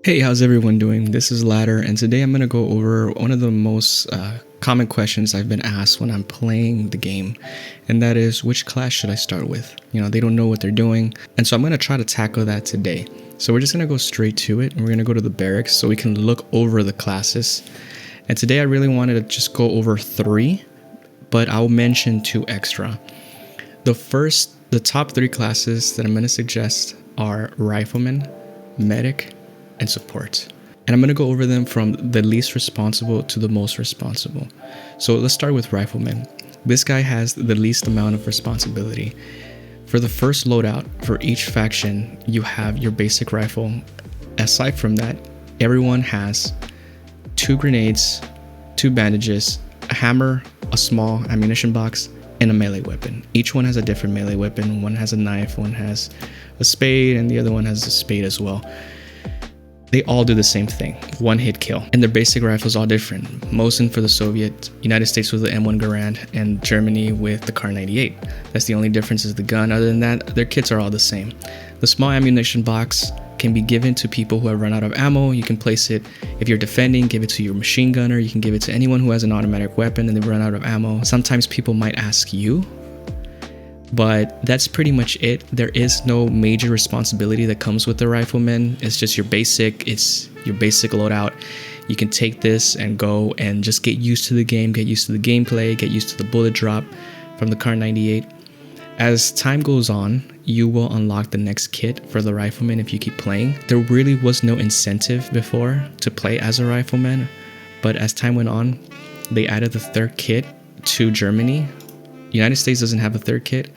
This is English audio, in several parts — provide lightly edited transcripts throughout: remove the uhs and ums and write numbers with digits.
Hey, how's everyone doing? This is Ladder, and today I'm going to go over one of the most common questions I've been asked when I'm playing the game, and that is, which class should I start with? You know, they don't know what they're doing, and so I'm going to try to tackle that today. So we're just going to go straight to it, and we're going to go to the barracks so we can look over the classes. And today I really wanted to just go over 3, but I'll mention 2 extra. The top 3 classes that I'm going to suggest are Rifleman, Medic, and Support. And I'm going to go over them from the least responsible to the most responsible. So let's start with Rifleman. This guy has the least amount of responsibility. For the first loadout for each faction, you have your basic rifle. Aside from that, everyone has 2 grenades, 2 bandages, a hammer, a small ammunition box, and a melee weapon. Each one has a different melee weapon. One has a knife, one has a spade, and the other one has a spade as well. They all do the same thing, 1-hit kill. And their basic rifles are all different. Mosin for the Soviet, United States with the M1 Garand, and Germany with the Kar 98. That's the only difference is the gun. Other than that, their kits are all the same. The small ammunition box can be given to people who have run out of ammo. You can place it, if you're defending, give it to your machine gunner. You can give it to anyone who has an automatic weapon and they've run out of ammo. Sometimes people might ask you, but that's pretty much it. There is no major responsibility that comes with the Rifleman. It's just your basic loadout. You can take this and go and just get used to the game, get used to the gameplay, get used to the bullet drop from the Kar 98. As time goes on, you will unlock the next kit for the Rifleman if you keep playing. There really was no incentive before to play as a Rifleman, but as time went on, they added the 3rd kit to Germany. United States doesn't have a 3rd kit,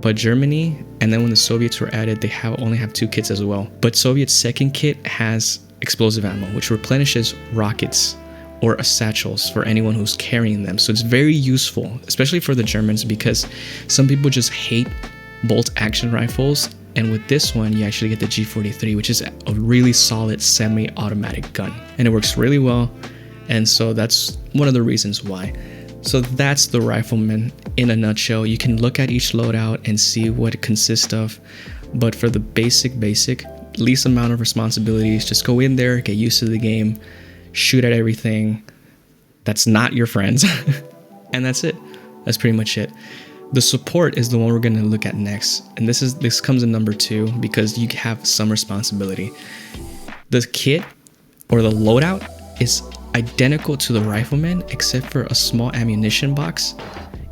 but Germany, and then when the Soviets were added, they only have 2 kits as well. But Soviet's 2nd kit has explosive ammo, which replenishes rockets or satchels for anyone who's carrying them. So it's very useful, especially for the Germans, because some people just hate bolt action rifles. And with this one, you actually get the G43, which is a really solid semi-automatic gun. And it works really well. And so that's one of the reasons why. So that's the Rifleman in a nutshell. You can look at each loadout and see what it consists of. But for the basic, least amount of responsibilities, just go in there, get used to the game, shoot at everything that's not your friends, and that's it. That's pretty much it. The Support is the one we're going to look at next, and this comes in number 2 because you have some responsibility. The kit or the loadout is identical to the Rifleman except for a small ammunition box.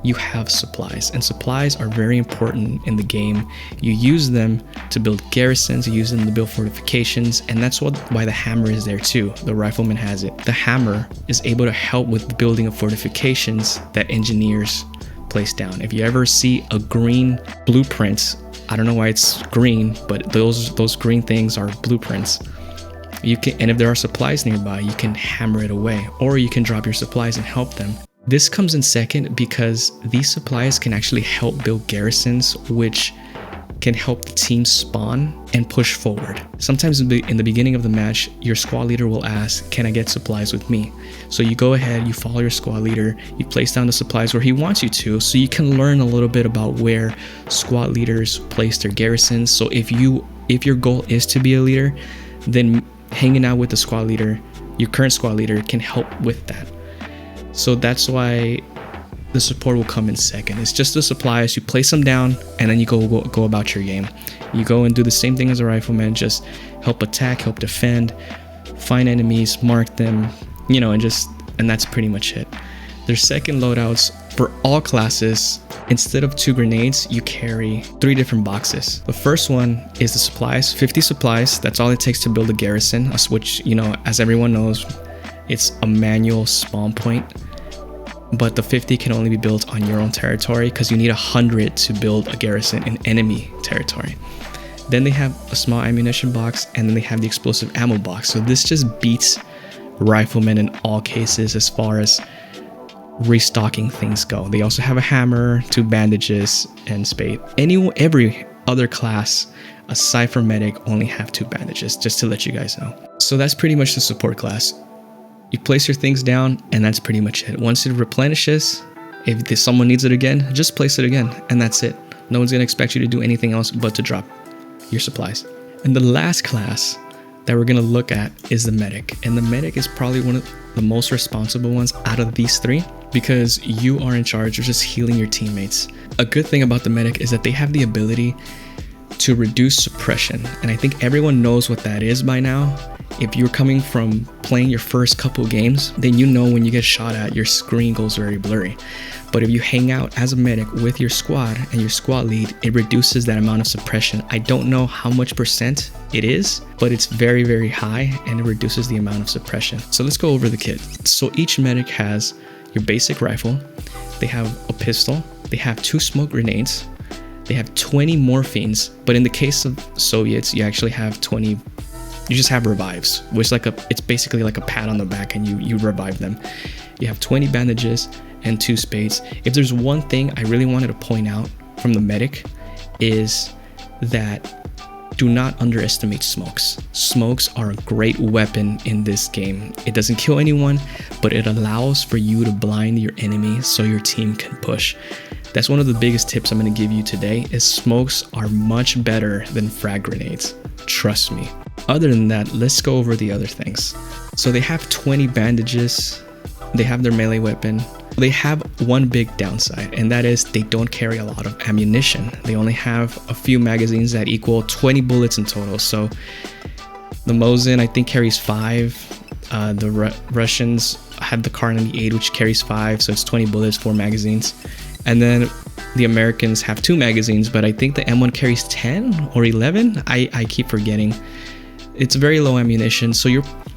You have supplies, and supplies are very important in the game. You use them to build garrisons, you use them to build fortifications, and that's why the hammer is there too. The Rifleman has it. The hammer is able to help with the building of fortifications that engineers place down. If you ever see a green blueprint, I don't know why it's green, but those green things are blueprints. And if there are supplies nearby, you can hammer it away, or you can drop your supplies and help them. This comes in second because these supplies can actually help build garrisons, which can help the team spawn and push forward. Sometimes in the beginning of the match, your squad leader will ask, can I get supplies with me? So you go ahead, you follow your squad leader, you place down the supplies where he wants you to, so you can learn a little bit about where squad leaders place their garrisons. So if your goal is to be a leader, then hanging out with the squad leader, your current squad leader, can help with that. So that's why the Support will come in second. It's just the supplies, you place them down, and then you go about your game. You go and do the same thing as a Rifleman, just help attack, help defend, find enemies, mark them, and that's pretty much it. Their second loadouts for all classes, instead of 2 grenades, you carry 3 different boxes. The first one is the supplies, 50 supplies. That's all it takes to build a garrison, which, as everyone knows, it's a manual spawn point. But the 50 can only be built on your own territory because you need 100 to build a garrison in enemy territory. Then they have a small ammunition box, and then they have the explosive ammo box. So this just beats Riflemen in all cases as far as restocking things go. They also have a hammer, 2 bandages, and spade. Every other class aside from Medic only have 2 bandages, just to let you guys know. So that's pretty much the Support class. You place your things down, and that's pretty much it. Once it replenishes, if someone needs it again, just place it again, and that's it. No one's going to expect you to do anything else but to drop your supplies. And the last class that we're gonna look at is the medic. And the medic is probably one of the most responsible ones out of these three, because you are in charge of just healing your teammates. A good thing about the medic is that they have the ability to reduce suppression, and I think everyone knows what that is by now. If you're coming from playing your first couple games, then you know when you get shot at, your screen goes very blurry. But if you hang out as a medic with your squad and your squad lead, it reduces that amount of suppression. I don't know how much percent it is, but it's very, very high, and it reduces the amount of suppression. So let's go over the kit. So each medic has your basic rifle, they have a pistol, they have 2 smoke grenades, they have 20 morphines, but in the case of Soviets, you actually have 20, you just have revives, which it's basically like a pat on the back, and you revive them. You have 20 bandages and 2 spades. If there's one thing I really wanted to point out from the medic, is that do not underestimate smokes. Smokes are a great weapon in this game. It doesn't kill anyone, but it allows for you to blind your enemy so your team can push. That's one of the biggest tips I'm going to give you today, is smokes are much better than frag grenades. Trust me. Other than that, let's go over the other things. So they have 20 bandages. They have their melee weapon. They have one big downside, and that is they don't carry a lot of ammunition. They only have a few magazines that equal 20 bullets in total. So the Mosin, I think, carries 5. The Russians have the Kar 98, which carries 5, so it's 20 bullets, 4 magazines. And then the Americans have 2 magazines, but I think the M1 carries 10 or 11. I keep forgetting. It's very low ammunition, so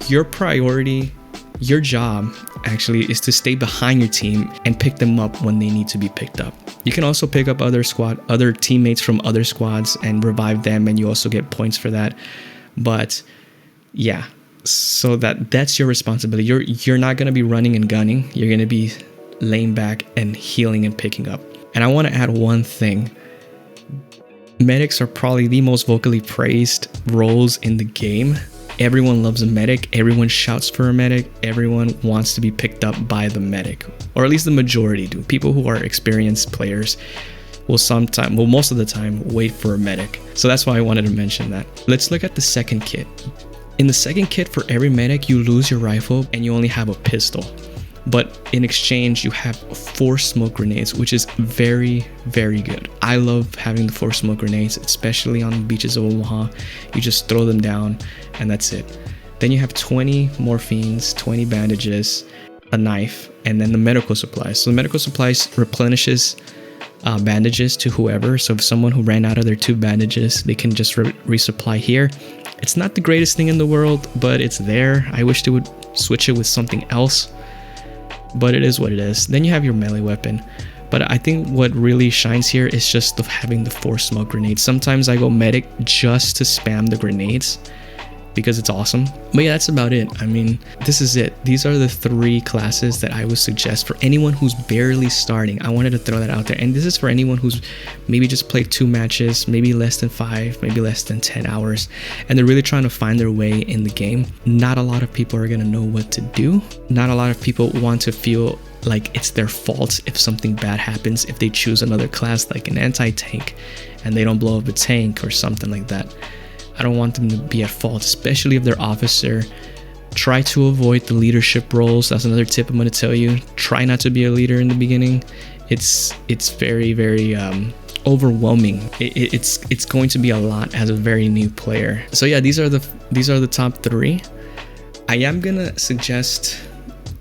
your priority, your job actually, is to stay behind your team and pick them up when they need to be picked up. You can also pick up other teammates from other squads and revive them, and you also get points for that. But yeah, so that's your responsibility. You're not going to be running and gunning. You're going to be laying back and healing and picking up. And I want to add one thing. Medics are probably the most vocally praised roles in the game. Everyone loves a medic, everyone shouts for a medic, everyone wants to be picked up by the medic, or at least the majority do. People who are experienced players will most of the time wait for a medic. So that's why I wanted to mention that. Let's look at the second kit. In the second kit, for every medic, you lose your rifle and you only have a pistol. But in exchange, you have 4 smoke grenades, which is very, very good. I love having the 4 smoke grenades, especially on the beaches of Omaha. You just throw them down and that's it. Then you have 20 morphines, 20 bandages, a knife, and then the medical supplies. So the medical supplies replenishes bandages to whoever. So if someone who ran out of their 2 bandages, they can just resupply here. It's not the greatest thing in the world, but it's there. I wish they would switch it with something else, but it is what it is. Then you have your melee weapon. But I think what really shines here is just having the 4 smoke grenades. Sometimes I go medic just to spam the grenades because it's awesome. But yeah, that's about it. I mean, this is it. These are the 3 classes that I would suggest for anyone who's barely starting. I wanted to throw that out there. And this is for anyone who's maybe just played 2 matches, maybe less than 5, maybe less than 10 hours, and they're really trying to find their way in the game. Not a lot of people are going to know what to do. Not a lot of people want to feel like it's their fault if something bad happens, if they choose another class like an anti-tank and they don't blow up a tank or something like that. I don't want them to be at fault, especially if they're officer. Try to avoid the leadership roles. That's another tip I'm going to tell you. Try not to be a leader in the beginning. It's very, very overwhelming. It's going to be a lot as a very new player. So yeah, these are the top 3. I am gonna suggest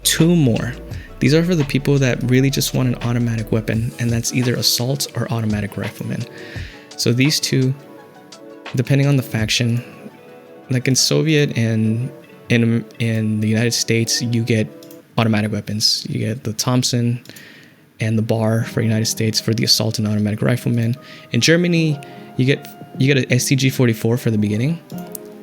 2 more. These are for the people that really just want an automatic weapon, and that's either assault or automatic rifleman. So these 2, depending on the faction, like in Soviet and in the United States, you get automatic weapons. You get the Thompson and the Bar for United States for the assault and automatic rifleman. In Germany, you get an STG-44 for the beginning,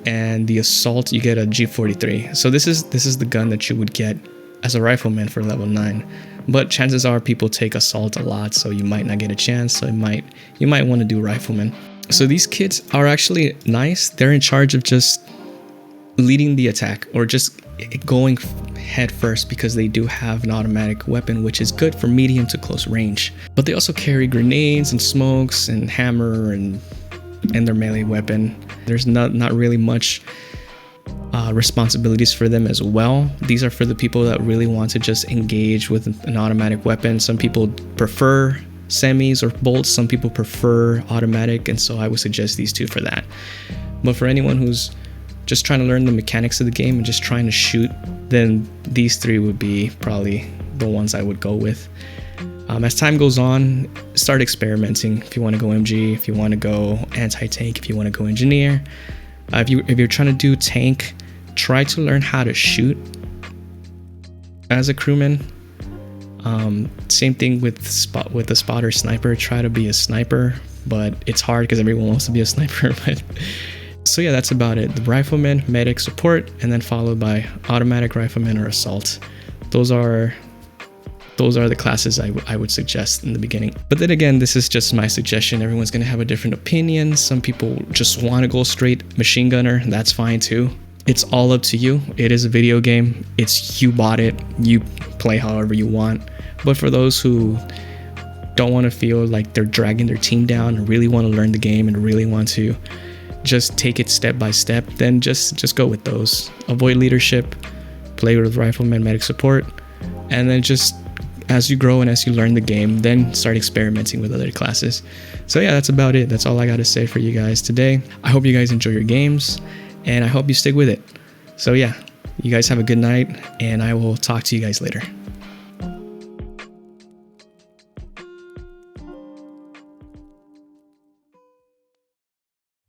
and the assault you get a G43. So this is the gun that you would get as a rifleman for level 9. But chances are people take assault a lot, so you might not get a chance. So you might want to do rifleman. So these kids are actually nice. They're in charge of just leading the attack or just going head first because they do have an automatic weapon, which is good for medium to close range. But they also carry grenades and smokes and hammer and their melee weapon. There's not really much responsibilities for them as well. These are for the people that really want to just engage with an automatic weapon. Some people prefer semis or bolts, some people prefer automatic, and so I would suggest these two for that. But for anyone who's just trying to learn the mechanics of the game and just trying to shoot, then these three would be probably the ones I would go with. As time goes on, start experimenting. If you want to go MG, if you want to go anti-tank, if you want to go engineer, if you're trying to do tank, try to learn how to shoot as a crewman. Same thing with the spotter sniper. Try to be a sniper, but it's hard because everyone wants to be a sniper. But so yeah, that's about it. The rifleman, medic, support, and then followed by automatic rifleman or assault. Those are the classes I would suggest in the beginning. But then again, this is just my suggestion. Everyone's gonna have a different opinion. Some people just want to go straight machine gunner. That's fine too. It's all up to you. It is a video game. You bought it. You play however you want. But for those who don't want to feel like they're dragging their team down and really want to learn the game and really want to just take it step by step, then just go with those. Avoid leadership, play with rifleman, medic, support, and then just as you grow and as you learn the game, then start experimenting with other classes. So yeah, that's about it. That's all I got to say for you guys today. I hope you guys enjoy your games, and I hope you stick with it. So yeah, you guys have a good night, and I will talk to you guys later.